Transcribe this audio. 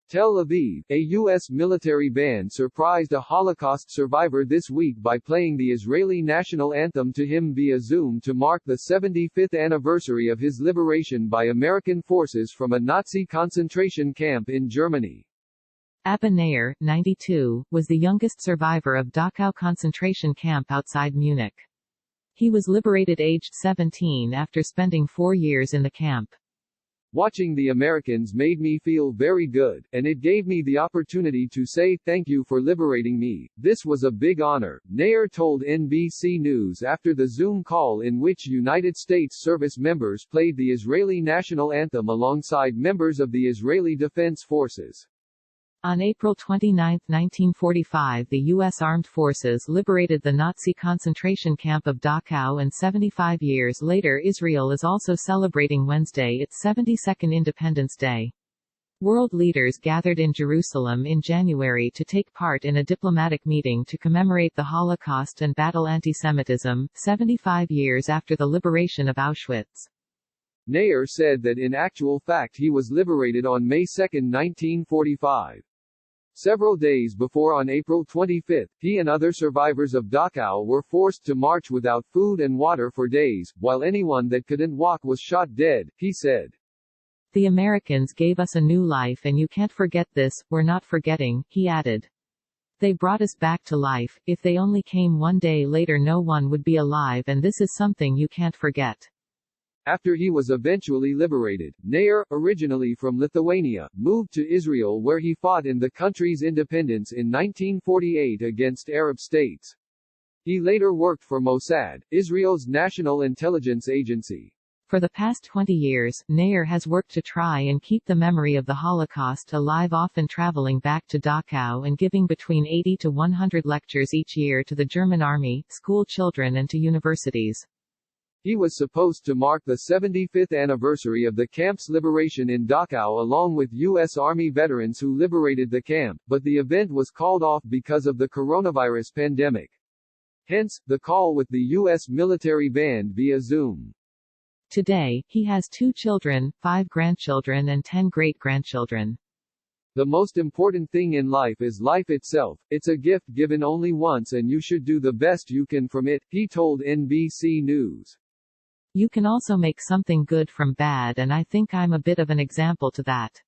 Tel Aviv, a U.S. military band surprised a Holocaust survivor this week by playing the Israeli national anthem to him via Zoom to mark the 75th anniversary of his liberation by American forces from a Nazi concentration camp in Germany. Abba Nair, 92, was the youngest survivor of Dachau concentration camp outside Munich. He was liberated aged 17 after spending 4 years in the camp. Watching the Americans made me feel very good, and it gave me the opportunity to say thank you for liberating me. This was a big honor, Nair told NBC News after the Zoom call in which United States service members played the Israeli national anthem alongside members of the Israeli Defense Forces. On April 29, 1945, the U.S. Armed Forces liberated the Nazi concentration camp of Dachau, and 75 years later Israel is also celebrating Wednesday its 72nd Independence Day. World leaders gathered in Jerusalem in January to take part in a diplomatic meeting to commemorate the Holocaust and battle anti-Semitism, 75 years after the liberation of Auschwitz. Nair said that in actual fact he was liberated on May 2, 1945. Several days before, on April 25, he and other survivors of Dachau were forced to march without food and water for days, while anyone that couldn't walk was shot dead, he said. The Americans gave us a new life and you can't forget this, we're not forgetting, he added. They brought us back to life. If they only came one day later no one would be alive, and this is something you can't forget. After he was eventually liberated, Nair, originally from Lithuania, moved to Israel where he fought in the country's independence in 1948 against Arab states. He later worked for Mossad, Israel's national intelligence agency. For the past 20 years, Nair has worked to try and keep the memory of the Holocaust alive, often traveling back to Dachau and giving between 80 to 100 lectures each year to the German army, school children and to universities. He was supposed to mark the 75th anniversary of the camp's liberation in Dachau along with U.S. Army veterans who liberated the camp, but the event was called off because of the coronavirus pandemic. Hence, the call with the U.S. military band via Zoom. Today, he has 2 children, 5 grandchildren and 10 great-grandchildren. The most important thing in life is life itself. It's a gift given only once and you should do the best you can from it, he told NBC News. You can also make something good from bad, and I think I'm a bit of an example to that.